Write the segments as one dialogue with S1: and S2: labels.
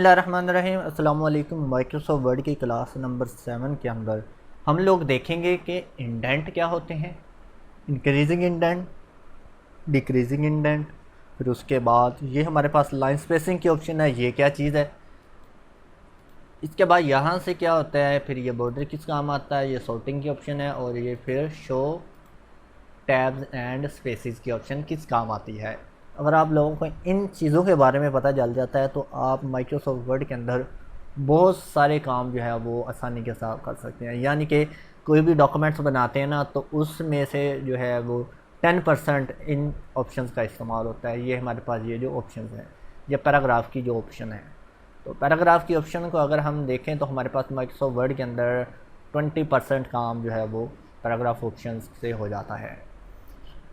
S1: बिस्मिल्लाहिर्रहमानिर्रहीम। अस्सलाम वालेकुम। माइक्रोसॉफ्ट वर्ड की क्लास नंबर 7 के अंदर हम लोग देखेंगे कि इंडेंट क्या होते हैं, इंक्रीजिंग इंडेंट, डिक्रीजिंग इंडेंट। फिर उसके बाद ये हमारे पास लाइन स्पेसिंग की ऑप्शन है, ये क्या चीज़ है। इसके बाद यहाँ से क्या होता है, फिर ये बॉर्डर किस काम आता है, ये सॉर्टिंग की ऑप्शन है, और ये फिर शो टैब्स एंड स्पेसिस की ऑप्शन किस काम आती है। अगर आप लोगों को इन चीज़ों के बारे में पता चल जाता है तो आप माइक्रोसॉफ्ट वर्ड के अंदर बहुत सारे काम जो है वो आसानी के साथ कर सकते हैं। यानी कि कोई भी डॉक्यूमेंट्स बनाते हैं ना, तो उसमें से जो है वो 10% इन ऑप्शंस का इस्तेमाल होता है। ये हमारे पास ये जो ऑप्शंस हैं, ये पैराग्राफ की जो ऑप्शन है, तो पैराग्राफ की ऑप्शन को अगर हम देखें तो हमारे पास माइक्रोसॉफ्ट वर्ड के अंदर 20% काम जो है वो पैराग्राफ ऑप्शन से हो जाता है।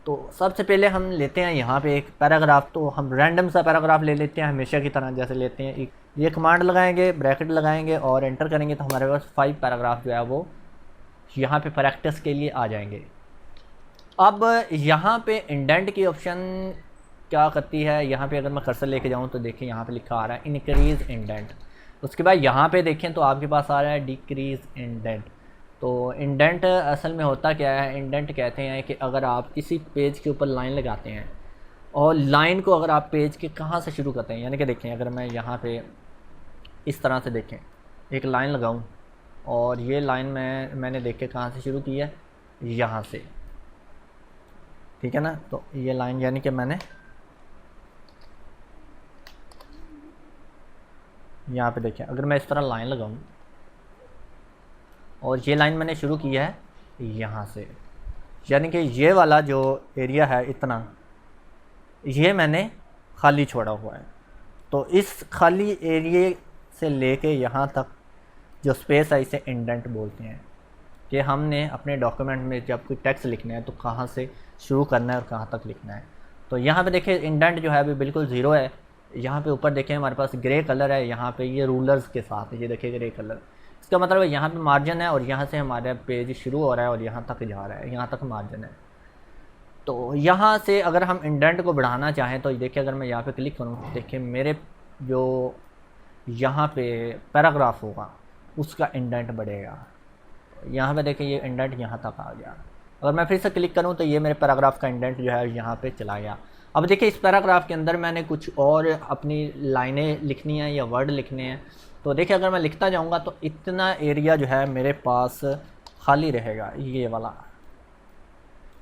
S1: तो सबसे पहले हम लेते हैं यहाँ पे एक पैराग्राफ, तो हम रैंडम सा पैराग्राफ ले लेते हैं हमेशा की तरह जैसे लेते हैं। ये कमांड लगाएंगे, ब्रैकेट लगाएंगे और एंटर करेंगे तो हमारे पास 5 पैराग्राफ जो है वो यहाँ पे प्रैक्टिस के लिए आ जाएंगे। अब यहाँ पे इंडेंट की ऑप्शन क्या करती है, यहाँ पे अगर मैं कर्सर लेके जाऊँ तो देखिए यहाँ पे लिखा आ रहा है इंक्रीज इंडेंट। उसके बाद यहाँ पे देखें तो आपके पास आ रहा है डिक्रीज इंडेंट। तो इंडेंट असल में होता क्या है, इंडेंट कहते हैं कि अगर आप किसी पेज के ऊपर लाइन लगाते हैं और लाइन को अगर आप पेज के कहाँ से शुरू करते हैं, यानी कि देखें अगर मैं यहाँ पे इस तरह से देखें एक लाइन लगाऊं और ये लाइन मैंने देखे कहाँ से शुरू की है, यहाँ से, ठीक है ना। तो ये लाइन यानी कि मैंने यहाँ पे देखें अगर मैं इस तरह लाइन लगाऊं और ये लाइन मैंने शुरू की है यहाँ से, यानी कि ये वाला जो एरिया है इतना, ये मैंने खाली छोड़ा हुआ है। तो इस खाली एरिए से लेके यहाँ तक जो स्पेस है इसे इंडेंट बोलते हैं, कि हमने अपने डॉक्यूमेंट में जब कोई टेक्स्ट लिखना है तो कहाँ से शुरू करना है और कहाँ तक लिखना है। तो यहाँ पे देखिए इंडेंट जो है अभी बिल्कुल ज़ीरो है। यहाँ पे ऊपर देखें हमारे पास ग्रे कलर है, यहाँ पे ये रूलर्स के साथ ये देखिए ग्रे कलर, इसका मतलब है यहाँ पे मार्जिन है और यहाँ से हमारा पेज शुरू हो रहा है और यहाँ तक जा रहा है, यहाँ तक मार्जिन है। तो यहाँ से अगर हम इंडेंट को बढ़ाना चाहें तो देखिए अगर मैं यहाँ पे क्लिक करूँ तो देखिए मेरे जो यहाँ पे पैराग्राफ होगा उसका इंडेंट बढ़ेगा। यहाँ पे देखिए ये इंडेंट यहाँ तक आ गया। अगर मैं फिर से क्लिक करूँ तो ये मेरे पैराग्राफ का इंडेंट जो है यहाँ पे चला गया। अब देखिए इस पैराग्राफ के अंदर मैंने कुछ और अपनी लाइनें लिखनी है या वर्ड लिखने हैं, तो देखिए अगर मैं लिखता जाऊँगा तो इतना एरिया जो है मेरे पास खाली रहेगा, ये वाला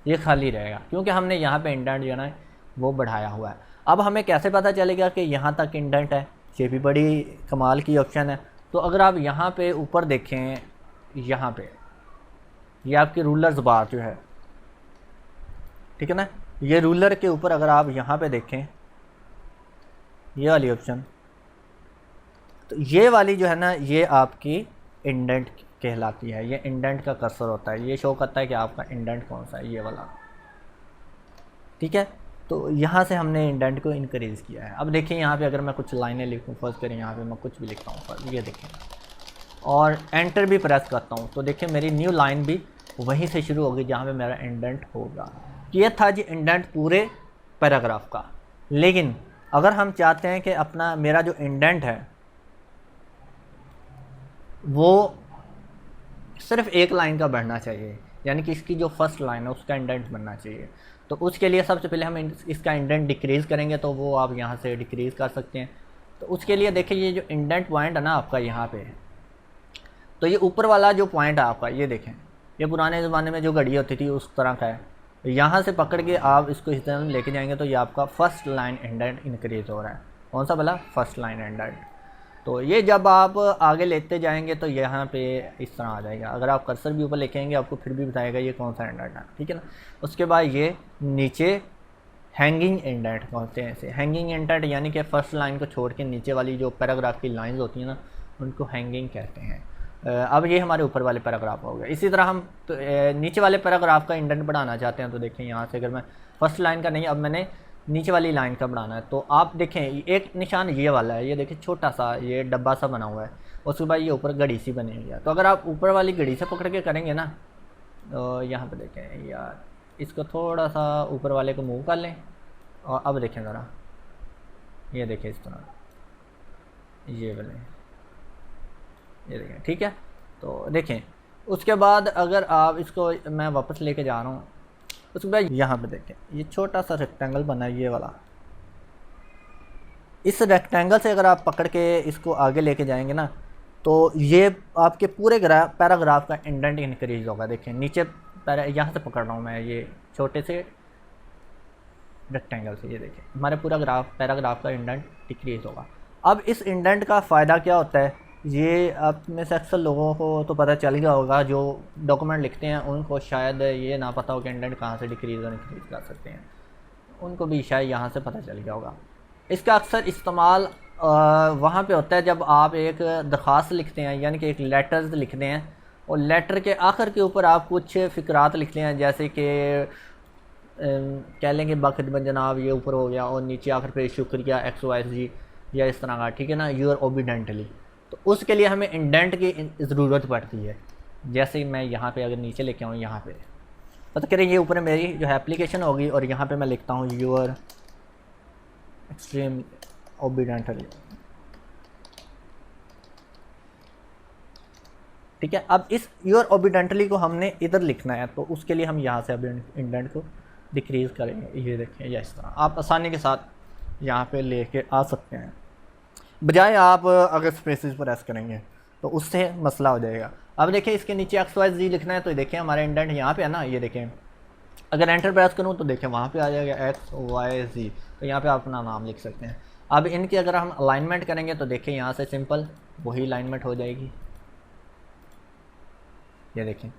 S1: ये खाली रहेगा क्योंकि हमने यहाँ पे इंडेंट जो है ना वो बढ़ाया हुआ है। अब हमें कैसे पता चलेगा कि यहाँ तक इंडेंट है, ये भी बड़ी कमाल की ऑप्शन है। तो अगर आप यहाँ पे ऊपर देखें, यहाँ पे ये आपकी रूलर्स बार जो है, ठीक है ना, ये रूलर के ऊपर अगर आप यहाँ पे देखें ये वाली ऑप्शन, तो ये वाली जो है ना ये आपकी इंडेंट कहलाती है। ये इंडेंट का कर्सर होता है, ये शो करता है कि आपका इंडेंट कौन सा है, ये वाला, ठीक है। तो यहाँ से हमने इंडेंट को इनक्रीज़ किया है। अब देखिए यहाँ पे अगर मैं कुछ लाइनें लिखूँ, फर्स्ट करें यहाँ पे मैं कुछ भी लिखता हूँ पर ये देखें और एंटर भी प्रेस करता हूँ तो देखिए मेरी न्यू लाइन भी वहीं से शुरू होगी जहाँ पे मेरा इंडेंट होगा। ये था जी इंडेंट पूरे पैराग्राफ का। लेकिन अगर हम चाहते हैं कि अपना मेरा जो इंडेंट है वो सिर्फ एक लाइन का बढ़ना चाहिए, यानी कि इसकी जो फर्स्ट लाइन है उसका इंडेंट बनना चाहिए, तो उसके लिए सबसे पहले हम इसका इंडेंट डिक्रीज़ करेंगे। तो वो आप यहाँ से डिक्रीज़ कर सकते हैं। तो उसके लिए देखिए ये जो इंडेंट पॉइंट है ना आपका यहाँ पे, तो ये ऊपर वाला जो पॉइंट है आपका, ये देखें ये पुराने ज़माने में जो घड़ी होती थी उस तरह का है। यहाँ से पकड़ के आप इसको इस तरह लेके जाएंगे तो ये आपका फर्स्ट लाइन इंडेंट इंक्रीज़ हो रहा है। कौन सा वाला? First line indent. तो ये जब आप आगे लेते जाएंगे तो यहाँ पे इस तरह आ जाएगा। अगर आप कर्सर भी ऊपर लिखेंगे आपको फिर भी बताएगा ये कौन सा इंडेंट है, ठीक है ना। उसके बाद ये नीचे हैंगिंग इंडेंट कहते हैं इसे। हैंगिंग इंडेंट यानी कि फर्स्ट लाइन को छोड़ के नीचे वाली जो पैराग्राफ की लाइंस होती हैं ना उनको हैंगिंग कहते हैं। अब ये हमारे ऊपर वाले पैराग्राफ हो गए। इसी तरह हम तो नीचे वाले पैराग्राफ का इंडेंट बढ़ाना चाहते हैं तो देखें यहाँ से अगर मैं फर्स्ट लाइन का नहीं, अब मैंने नीचे वाली लाइन का बढ़ाना है, तो आप देखें एक निशान ये वाला है, ये देखिए छोटा सा ये डब्बा सा बना हुआ है, उसके बाद ये ऊपर घड़ी सी बनी हुई है। तो अगर आप ऊपर वाली घड़ी से पकड़ के करेंगे ना तो यहाँ पे देखें यार, इसको थोड़ा सा ऊपर वाले को मूव कर लें और अब देखें ज़रा, ये देखें इस तरह ये वाले, ये देखें, ठीक है। तो देखें उसके बाद अगर आप इसको, मैं वापस लेके जा रहा हूँ, उसके बाद यहाँ पे देखें ये छोटा सा रेक्टेंगल बना है, ये वाला। इस रेक्टेंगल से अगर आप पकड़ के इसको आगे लेके जाएंगे ना, तो ये आपके पूरे पैराग्राफ का इंडेंट इंक्रीज होगा। देखें नीचे यहाँ से पकड़ रहा हूँ मैं, ये छोटे से रेक्टेंगल से, ये देखें हमारे पूरा पैराग्राफ का इंडेंट डिक्रीज होगा। अब इस इंडेंट का फ़ायदा क्या होता है, ये आप में से अक्सर लोगों को तो पता चल गया होगा, जो डॉक्यूमेंट लिखते हैं उनको शायद ये ना पता हो कि इंडेंट कहाँ से डिक्रीज और इंक्रीज कर सकते हैं, उनको भी शायद यहाँ से पता चल गया होगा। इसका अक्सर इस्तेमाल वहाँ पे होता है जब आप एक दरख्वास्त लिखते हैं, यानी कि एक लेटर्स लिखते हैं, और लेटर के आखिर के ऊपर आप कुछ फ़िक्रात लिखते हैं, जैसे कि कह लेंगे बाखिदमत जनाब, ये ऊपर हो गया, और नीचे आखिर पे शुक्रिया XYZ या इस तरह का, ठीक है ना, यूर ओबीडेंटली। तो उसके लिए हमें इंडेंट की ज़रूरत पड़ती है। जैसे मैं यहाँ पे अगर नीचे लेके आऊँ, यहाँ पे पता करें ये ऊपर मेरी जो है एप्लीकेशन होगी, और यहाँ पे मैं लिखता हूँ यूर एक्सट्रीम ओबीडेंटली, ठीक है। अब इस यूर ओबीडेंटली को हमने इधर लिखना है, तो उसके लिए हम यहाँ से अब इंडेंट को डिक्रीज़ करेंगे। ये देखें, या इस तरह आप आसानी के साथ यहाँ पे लेके आ सकते हैं, बजाय आप अगर स्पेसिस पर एस करेंगे तो उससे मसला हो जाएगा। अब देखें इसके नीचे XYZ लिखना है, तो देखें हमारा इंडेंट यहाँ पे है ना, ये देखें अगर एंटर प्रेस करूँ तो देखें वहाँ पे आ जाएगा XYZ, तो यहाँ पे आप अपना नाम लिख सकते हैं। अब इनकी अगर हम अलाइनमेंट करेंगे तो देखें यहाँ से सिंपल वही अलाइनमेंट हो जाएगी, ये देखें।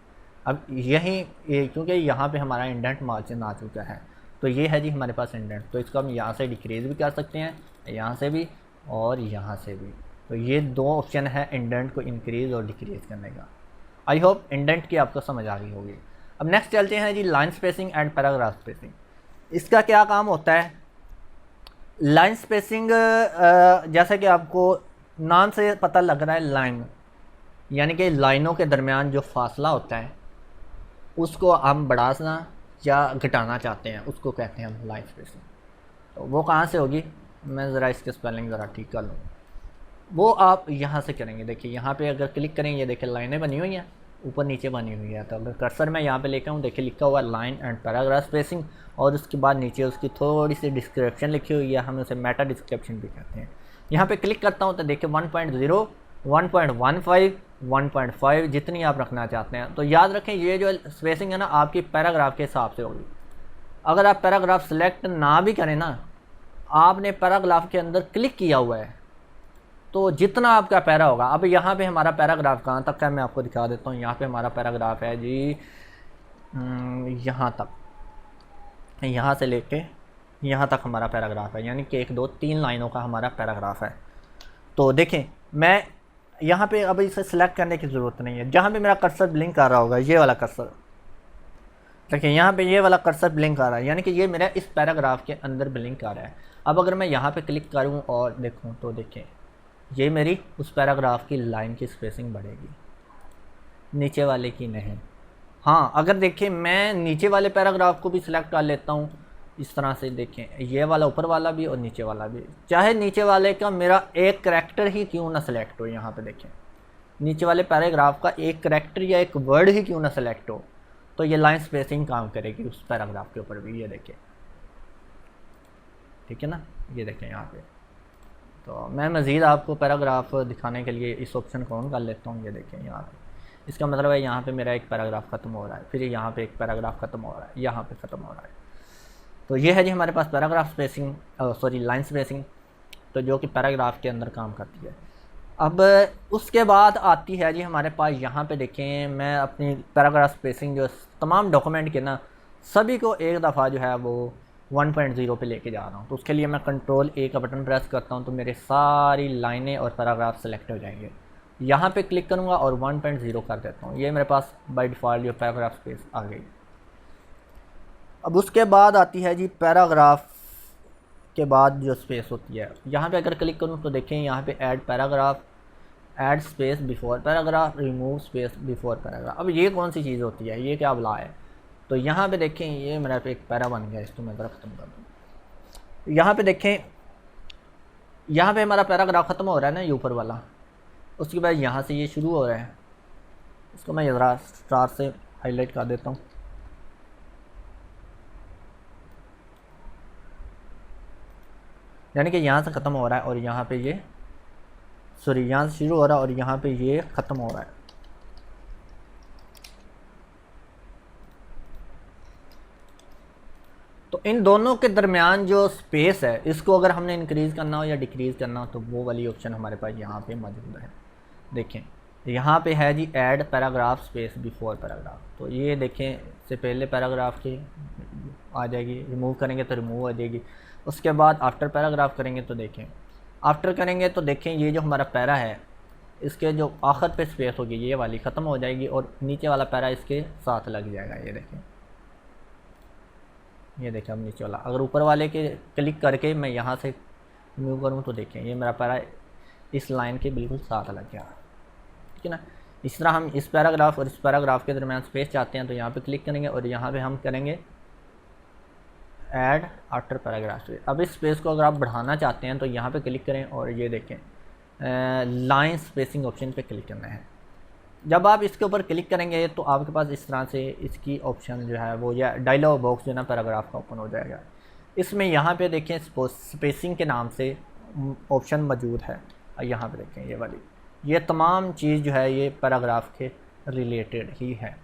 S1: अब यही क्योंकि यहाँ पे हमारा इंडेंट मार्जिन आ चुका है, तो ये है जी हमारे पास इंडेंट, तो इसको हम यहाँ से डिक्रीज़ भी कर सकते हैं, यहाँ से भी और यहाँ से भी। तो ये दो ऑप्शन है इंडेंट को इंक्रीज़ और डिक्रीज़ करने का। आई होप इंडेंट की आपको समझ आ गई होगी। अब नेक्स्ट चलते हैं जी line spacing and paragraph spacing. इसका क्या काम होता है? लाइन स्पेसिंग जैसा कि आपको नाम से पता लग रहा है, लाइन यानी कि लाइनों के दरमियान जो फासला होता है उसको हम बढ़ाना या घटाना चाहते हैं, उसको कहते हैं हम लाइन स्पेसिंग। तो वो कहाँ से होगी, मैं ज़रा इसके स्पेलिंग ज़रा ठीक कर लूँ। वो आप यहाँ से करेंगे। देखिए यहाँ पे अगर क्लिक करेंगे, देखिए लाइनें बनी हुई हैं, ऊपर नीचे बनी हुई है। तो अगर कर्सर मैं यहाँ पे लेकर हूँ, देखिए लिखा हुआ है लाइन एंड पैराग्राफ स्पेसिंग, और उसके बाद नीचे उसकी थोड़ी सी डिस्क्रिप्शन लिखी हुई है, हम उसे मेटा डिस्क्रिप्शन भी कहते हैं। यहाँ पे क्लिक करता हूँ तो देखिए 1.0, 1.15, 1.5 जितनी आप रखना चाहते हैं। तो याद रखें ये जो स्पेसिंग है ना आपकी पैराग्राफ के हिसाब से होगी। अगर आप पैराग्राफ सेलेक्ट ना भी करें ना, आपने पैराग्राफ के अंदर क्लिक किया हुआ है तो जितना आपका पैरा होगा। अब यहाँ पे हमारा पैराग्राफ कहाँ तक है मैं आपको दिखा देता हूँ। यहाँ पे हमारा पैराग्राफ है जी यहाँ तक, यहाँ से लेके यहाँ तक हमारा पैराग्राफ है, यानी कि 1, 2, 3 लाइनों का हमारा पैराग्राफ है। तो देखें मैं यहाँ पे अब इसे सिलेक्ट करने की ज़रूरत नहीं है। जहाँ पे मेरा कर्सर ब्लिंक कर रहा होगा, ये वाला कर्सर देखिए, यहाँ पे ये वाला कर्सर ब्लिंक आ रहा है, यानी कि ये मेरा इस पैराग्राफ के अंदर ब्लिंक आ रहा है। अब अगर मैं यहाँ पे क्लिक करूँ और देखूँ तो देखें ये मेरी उस पैराग्राफ की लाइन की स्पेसिंग बढ़ेगी, नीचे वाले की नहीं। हाँ अगर देखें मैं नीचे वाले पैराग्राफ को भी सिलेक्ट कर लेता हूँ इस तरह से, देखें ये वाला ऊपर वाला भी और नीचे वाला भी, चाहे नीचे वाले का मेरा एक करैक्टर ही क्यों ना सिलेक्ट हो, यहाँ पे देखें नीचे वाले पैराग्राफ का एक करैक्टर या एक वर्ड ही क्यों ना सिलेक्ट हो, तो ये लाइन स्पेसिंग काम करेगी उस पैराग्राफ के ऊपर भी। ये देखें, ठीक है ना, ये देखें यहाँ पे। तो मैं मज़ीद आपको पैराग्राफ दिखाने के लिए इस ऑप्शन को ऑन कर लेता हूँ। ये देखें यहाँ पे, इसका मतलब है यहाँ पे मेरा एक पैराग्राफ ख़त्म हो रहा है, फिर यहाँ पे एक पैराग्राफ ख़त्म हो रहा है, यहाँ पे ख़त्म हो रहा है। तो ये है जी हमारे पास paragraph spacing, sorry line spacing, तो जो कि पैराग्राफ के अंदर काम करती है। अब उसके बाद आती है जी हमारे पास, यहाँ पे देखें मैं अपनी पैराग्राफ स्पेसिंग जो तमाम डॉक्यूमेंट के ना सभी को एक दफ़ा जो है वो 1.0 पे लेके जा रहा हूँ। तो उसके लिए मैं Ctrl+A का बटन प्रेस करता हूँ तो मेरे सारी लाइनें और पैराग्राफ सेलेक्ट हो जाएंगे। यहाँ पे क्लिक करूँगा और 1.0 कर देता हूँ, ये मेरे पास बाय डिफ़ॉल्ट जो पैराग्राफ स्पेस आ गई। अब उसके बाद आती है जी पैराग्राफ के बाद जो स्पेस होती है, यहाँ पे अगर क्लिक करूँ तो देखें यहाँ पे add paragraph, add space before paragraph, remove space before paragraph. अब ये कौन सी चीज़ होती है, ये क्या बला है? तो यहाँ पे देखें ये मेरा पे एक पैरा बन गया, इसको मैं ज़रा ख़त्म कर दूँ। यहाँ पे देखें यहाँ पे हमारा पैराग्राफ ख़त्म हो रहा है ना, ये ऊपर वाला, उसके बाद यहाँ से ये शुरू हो रहा है। इसको मैं ज़रा स्टार से हाईलाइट कर देता हूँ। यानी कि यहाँ से ख़त्म हो रहा है और यहाँ पे ये, सॉरी, यहाँ से शुरू हो रहा है और यहाँ पे ये ख़त्म हो रहा है। तो इन दोनों के दरमियान जो स्पेस है, इसको अगर हमने इंक्रीज़ करना हो या डिक्रीज़ करना हो तो वो वाली ऑप्शन हमारे पास यहाँ पे मौजूद है। देखें यहाँ पे है जी add paragraph space before paragraph. तो ये देखें, इससे पहले पैराग्राफ की आ जाएगी, रिमूव करेंगे तो रिमूव आ जाएगी। उसके बाद आफ्टर पैराग्राफ करेंगे तो देखें, आफ्टर करेंगे तो देखें ये जो हमारा पैरा है, इसके जो आखिर पे स्पेस होगी ये वाली ख़त्म हो जाएगी और नीचे वाला पैरा इसके साथ लग जाएगा। ये देखें, ये देखें, अब नीचे वाला अगर ऊपर वाले के क्लिक करके मैं यहाँ से रिमूव करूँ तो देखें ये मेरा पैरा इस लाइन के बिल्कुल साथ लग गया, ठीक है ना। इस तरह हम इस पैराग्राफ और इस पैराग्राफ के दरमियान स्पेस चाहते हैं तो यहाँ पे क्लिक करेंगे और यहाँ पे हम करेंगे ऐड आफ्टर पैराग्राफ। अब इस स्पेस को अगर आप बढ़ाना चाहते हैं तो यहाँ पे क्लिक करें और ये देखें लाइन स्पेसिंग ऑप्शन पे क्लिक करना है। जब आप इसके ऊपर क्लिक करेंगे तो आपके पास इस तरह से इसकी ऑप्शन जो है वो, या डायलॉग बॉक्स जो है ना पैराग्राफ का ओपन हो जाएगा। इसमें यहाँ पे देखें स्पेसिंग के नाम से ऑप्शन मौजूद है। यहाँ पे देखें ये वाली, ये तमाम चीज़ जो है ये पैराग्राफ के रिलेटेड ही है।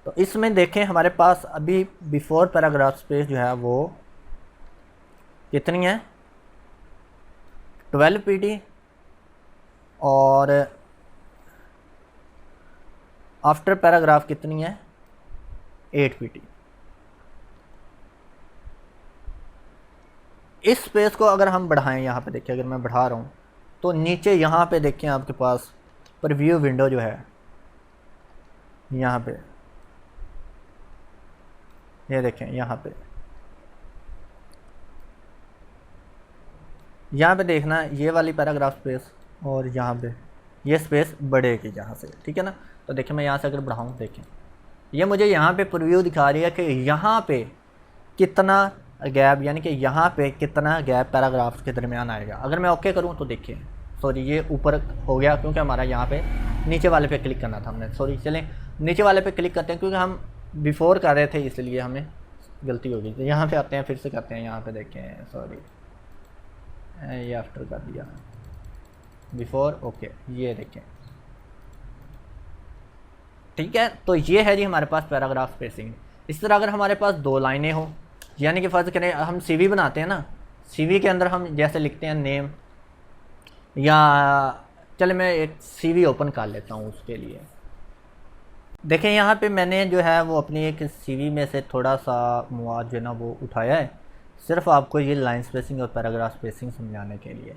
S1: तो इसमें देखें हमारे पास अभी बिफोर पैराग्राफ स्पेस जो है वो कितनी है, 12 पीटी, और आफ्टर पैराग्राफ कितनी है, 8 पीटी। इस स्पेस को अगर हम बढ़ाएं, यहाँ पे देखिए अगर मैं बढ़ा रहा हूँ तो नीचे यहाँ पे देखें आपके पास प्रीव्यू विंडो जो है, यहाँ पे ये देखें, यहाँ पे देखना ये वाली पैराग्राफ स्पेस और यहाँ पे ये स्पेस बढ़ेगी यहाँ से, ठीक है ना। तो देखिए मैं यहाँ से अगर बढ़ाऊँ, देखें ये मुझे यहाँ पे प्रीव्यू दिखा रही है कि यहाँ पे कितना गैप, यानी कि यहाँ पे कितना गैप पैराग्राफ्स के दरमियान आएगा। अगर मैं ओके करूँ तो देखिए, सॉरी ये ऊपर हो गया क्योंकि हमारा यहाँ पे नीचे वाले पे क्लिक करना था हमने, सॉरी चलें नीचे वाले पे क्लिक करते हैं क्योंकि हम बिफोर कर रहे थे इसलिए हमें गलती हो गई। तो यहाँ पे आते हैं, फिर से करते हैं, यहाँ पे देखें, सॉरी ये आफ्टर कर दिया, बिफोर, ओके, ये देखें, ठीक है। तो ये है जी हमारे पास पैराग्राफ स्पेसिंग। इस तरह अगर हमारे पास 2 लाइनें हो, यानी कि फ़र्ज़ करें हम सीवी बनाते हैं ना, सीवी के अंदर हम जैसे लिखते हैं नेम, या चले मैं एक सीवी ओपन कर लेता हूँ उसके लिए। देखें यहाँ पे मैंने जो है वो अपनी एक सीवी में से थोड़ा सा मवाद जो है ना वो उठाया है, सिर्फ आपको ये लाइन स्पेसिंग और पैराग्राफ स्पेसिंग समझाने के लिए।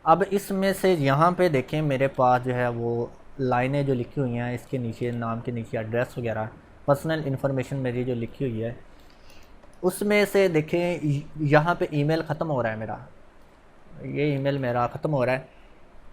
S1: अब इसमें से यहाँ पे देखें मेरे पास जो है वो लाइनें जो लिखी हुई हैं, इसके नीचे नाम के नीचे एड्रेस वगैरह पर्सनल इन्फॉर्मेशन मेरी जो लिखी हुई है, उसमें से देखें यहाँ पे ईमेल ख़त्म हो रहा है मेरा, ये ईमेल मेरा ख़त्म हो रहा है।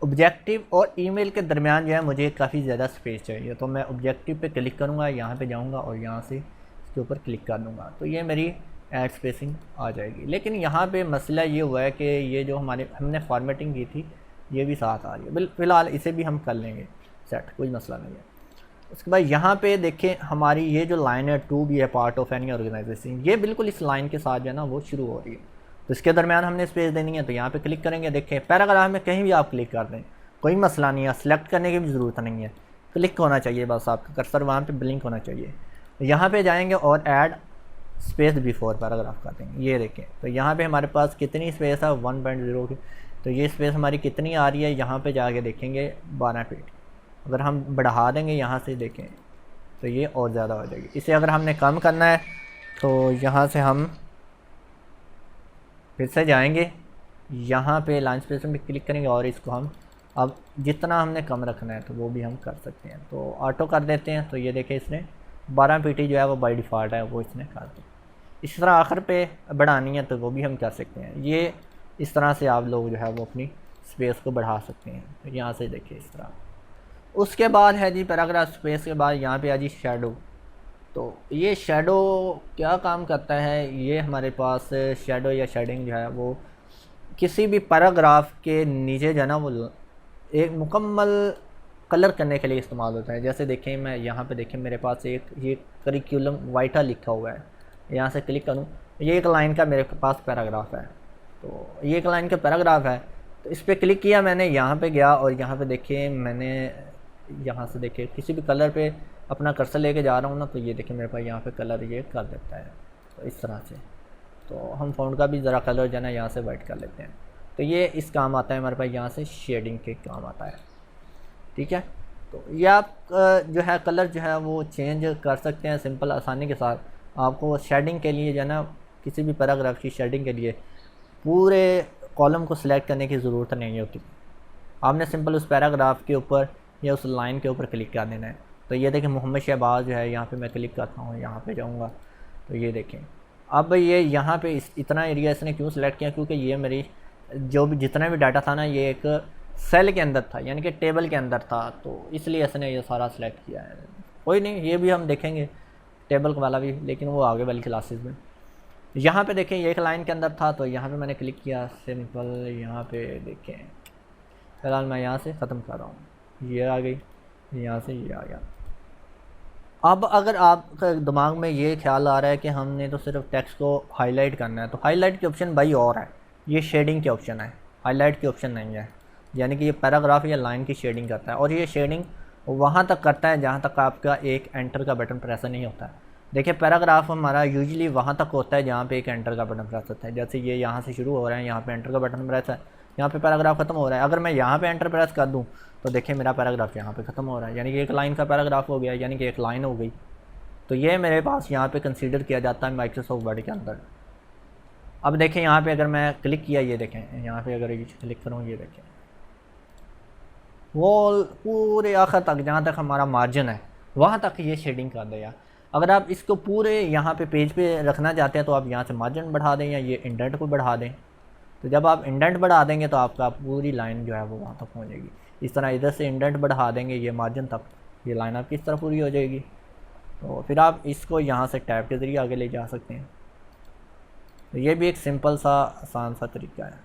S1: ऑब्जेक्टिव और ईमेल के दरमियान जो है मुझे काफ़ी ज़्यादा स्पेस चाहिए, तो मैं ऑब्जेक्टिव पे क्लिक करूँगा, यहाँ पे जाऊँगा और यहाँ से इसके ऊपर क्लिक कर दूँगा तो ये मेरी ऐड स्पेसिंग आ जाएगी। लेकिन यहाँ पे मसला ये हुआ है कि ये जो हमने फॉर्मेटिंग की थी ये भी साथ आ रही है। फ़िलहाल इसे भी हम कर लेंगे सेट, कोई मसला नहीं है। उसके बाद यहाँ पे देखें हमारी ये जो लाइन है, to be a part of any organisation, ये बिल्कुल इस लाइन के साथ जो है ना वो शुरू हो रही है। तो इसके दरमियान हमने स्पेस देनी है, तो यहाँ पे क्लिक करेंगे। देखें पैराग्राफ में कहीं भी आप क्लिक कर दें, कोई मसला नहीं है, सिलेक्ट करने की भी ज़रूरत नहीं है, क्लिक होना चाहिए बस, आपका कर्सर वहाँ पे ब्लिंक होना चाहिए। यहाँ पे जाएंगे और ऐड स्पेस बिफोर पैराग्राफ कर देंगे। ये देखें तो यहाँ पे हमारे पास कितनी स्पेस है, 1.0 की। तो ये स्पेस हमारी कितनी आ रही है, यहाँ पे जाके देखेंगे 12 फीट। अगर हम बढ़ा देंगे यहाँ से देखें तो ये और ज़्यादा हो जाएगी। इसे अगर हमने कम करना है तो यहाँ से हम फिर से जाएंगे, यहाँ पे लाइन स्पेसिंग पे क्लिक करेंगे और इसको हम अब जितना हमने कम रखना है तो वो भी हम कर सकते हैं। तो ऑटो कर देते हैं, तो ये देखें इसने 12 पीटी जो है वो बाय डिफ़ॉल्ट है वो इसने कर दी। इस तरह आखिर पे बढ़ानी है तो वो भी हम कर सकते हैं। ये इस तरह से आप लोग जो है वो अपनी स्पेस को बढ़ा सकते हैं। तो यहाँ से देखिए इस तरह। उसके बाद है जी पैराग्राफ स्पेस के बाद यहाँ पे है जी शेडो। तो ये शेडो क्या काम करता है, ये हमारे पास शेडो या शेडिंग जो है वो किसी भी पैराग्राफ के नीचे जो है ना वो एक मुकम्मल कलर करने के लिए इस्तेमाल होता है। जैसे देखें मैं यहाँ पे देखें मेरे पास एक ये करिकुलम वाइटा लिखा हुआ है, यहाँ से क्लिक करूँ, ये एक लाइन का मेरे पास पैराग्राफ है। तो ये एक लाइन का पैराग्राफ है, तो इस पर क्लिक किया मैंने, यहाँ पे गया और यहाँ पे देखिए मैंने यहाँ से देखिए किसी भी कलर पे अपना कर्सर लेके जा रहा हूँ ना, तो ये देखिए मेरे पास यहाँ पे कलर ये कर देता है। तो इस तरह से तो हम फ़ॉन्ट का भी ज़रा कलर जो है ना यहाँ से वाइट कर लेते हैं। तो ये इस काम आता है हमारे पास, यहाँ से शेडिंग के काम आता है। ठीक है, तो ये आप जो है कलर जो है वो चेंज कर सकते हैं सिंपल आसानी के साथ। आपको शेडिंग के लिए जो है ना किसी भी पैराग्राफ की शेडिंग के लिए पूरे कॉलम को सिलेक्ट करने की ज़रूरत नहीं होती। आपने सिंपल उस पैराग्राफ के ऊपर या उस लाइन के ऊपर क्लिक कर देना है। तो ये देखें मोहम्मद शहबाज जो है, यहाँ पे मैं क्लिक करता हूँ, यहाँ पे जाऊँगा तो ये देखें अब ये यहाँ पे इतना एरिया इसने क्यों सिलेक्ट किया, क्योंकि ये मेरी जो भी जितना भी डाटा था ना ये एक सेल के अंदर था, यानी कि टेबल के अंदर था, तो इसलिए इसने ये सारा सिलेक्ट किया है। कोई नहीं, ये भी हम देखेंगे टेबल वाला भी, लेकिन वो आगे वाली क्लासेस में। यहाँ पे देखें ये एक लाइन के अंदर था, तो यहाँ पे मैंने क्लिक किया सिंपल, यहाँ पे देखें फिलहाल मैं यहाँ से ख़त्म कर रहा हूँ, ये आ गई, यहाँ से ये आ गया। अब अगर आपका दिमाग में ये ख्याल आ रहा है कि हमने तो सिर्फ टेक्स्ट को हाईलाइट करना है, तो हाईलाइट की ऑप्शन भाई और है, ये शेडिंग की ऑप्शन है, हाईलाइट की ऑप्शन नहीं है। यानी कि ये पैराग्राफ या लाइन की शेडिंग करता है, और ये शेडिंग वहाँ तक करता है जहाँ तक आपका एक एंटर का बटन प्रेस नहीं होता है। देखिए पैराग्राफ हमारा यूजुअली वहाँ तक होता है जहाँ पे एक एंटर का बटन प्रेस होता है। जैसे ये यहाँ से शुरू हो रहा है, यहाँ पे एंटर का बटन प्रेस है, यहाँ पे पैराग्राफ खत्म हो रहा है। अगर मैं यहाँ पे एंटर प्रेस कर दूँ तो देखिए मेरा पैराग्राफ यहाँ पे ख़त्म हो रहा है, यानी कि एक लाइन का पैराग्राफ हो गया, यानी कि एक लाइन हो गई। तो ये मेरे पास यहाँ पे कंसीडर किया जाता है माइक्रोसॉफ्ट वर्ड के अंदर। अब देखें यहाँ पे अगर मैं क्लिक किया, ये देखें यहाँ पे अगर ये क्लिक करूँ, ये देखें वो पूरे आखिर तक जहाँ तक हमारा मार्जिन है वहाँ तक ये शेडिंग कर देगा। अगर आप इसको पूरे यहाँ पे पेज पे रखना चाहते हैं तो आप यहाँ से मार्जिन बढ़ा दें या ये इंडेंट को बढ़ा दें। तो जब आप इंडेंट बढ़ा देंगे तो आपका पूरी लाइन जो है वो वहाँ तक पहुँचेगी। इस तरह इधर से इंडेंट बढ़ा देंगे ये मार्जिन तक, ये लाइन आपकी इस तरह पूरी हो जाएगी। तो फिर आप इसको यहाँ से टैब के ज़रिए आगे ले जा सकते हैं। तो ये भी एक सिंपल सा आसान सा तरीका है।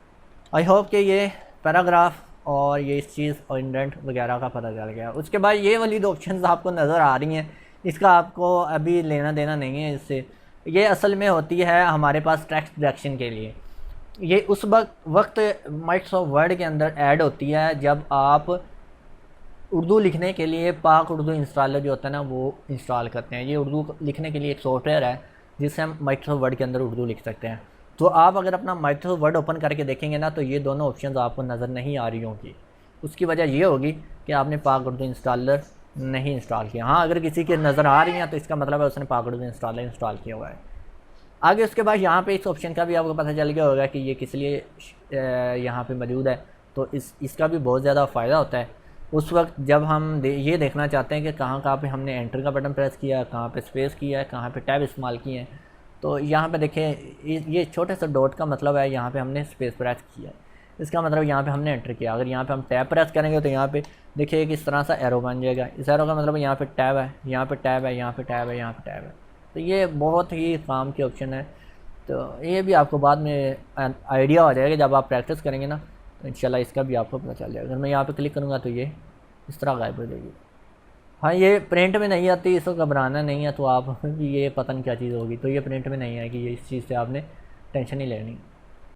S1: आई होप कि ये पैराग्राफ और ये इस चीज़ और इंडेंट वगैरह का पता चल गया। उसके बाद ये वाली दो ऑप्शंस आपको नज़र आ रही हैं, इसका आपको अभी लेना देना नहीं है इससे। ये असल में होती है हमारे पास टेक्स्ट डायरेक्शन के लिए। ये उस वक्त माइक्रोसॉफ्ट वर्ड के अंदर ऐड होती है जब आप उर्दू लिखने के लिए पाक उर्दू इंस्टॉलर जो होता है ना वो इंस्टॉल करते हैं। ये उर्दू लिखने के लिए एक सॉफ्टवेयर है जिससे हम माइक्रोसॉफ्ट वर्ड के अंदर उर्दू लिख सकते हैं। तो आप अगर अपना माइक्रोसॉफ्ट वर्ड ओपन करके देखेंगे ना तो ये दोनों ऑप्शंस आपको नज़र नहीं आ रही होंगी। उसकी वजह ये होगी कि आपने पाक उर्दू इंस्टॉलर नहीं इंस्टॉल किया। हाँ, अगर किसी की नज़र आ रही हैं तो इसका मतलब है उसने पाक उर्दू इंस्टॉलर इंस्टॉल किया हुआ है। आगे उसके बाद यहाँ पे इस ऑप्शन का भी आपको पता चल गया होगा कि ये किस लिए यहाँ पे मौजूद है। तो इसका भी बहुत ज़्यादा फ़ायदा होता है उस वक्त जब हम ये देखना चाहते हैं कि कहाँ पे हमने एंटर का बटन प्रेस किया, कहाँ पे स्पेस किया है, कहाँ पे टैब इस्तेमाल किए हैं। तो यहाँ पे देखें ये छोटे से डॉट का मतलब है यहाँ पे हमने स्पेस प्रेस किया है, इसका मतलब यहाँ पे हमने एंटर किया। अगर यहाँ पे हम टैब प्रेस करेंगे तो यहाँ पे देखिए कि इस तरह सा एरो बन जाएगा। इस एरो का मतलब यहाँ पे टैब है, यहाँ पे टैब है, यहाँ पे टैब है, यहाँ पे टैब है। तो ये बहुत ही काम की ऑप्शन है। तो ये भी आपको बाद में आइडिया हो जाएगा जब आप प्रैक्टिस करेंगे ना, तो इंशाल्लाह इसका भी आपको पता चल जाएगा। अगर मैं यहाँ पे क्लिक करूँगा तो ये इस तरह गायब हो जाएगी। हाँ, ये प्रिंट में नहीं आती, इसको घबराना नहीं है। तो आप ये पता नहीं क्या चीज़ होगी, तो ये प्रिंट में नहीं आएगी, ये इस चीज़ से आपने टेंशन नहीं लेनी।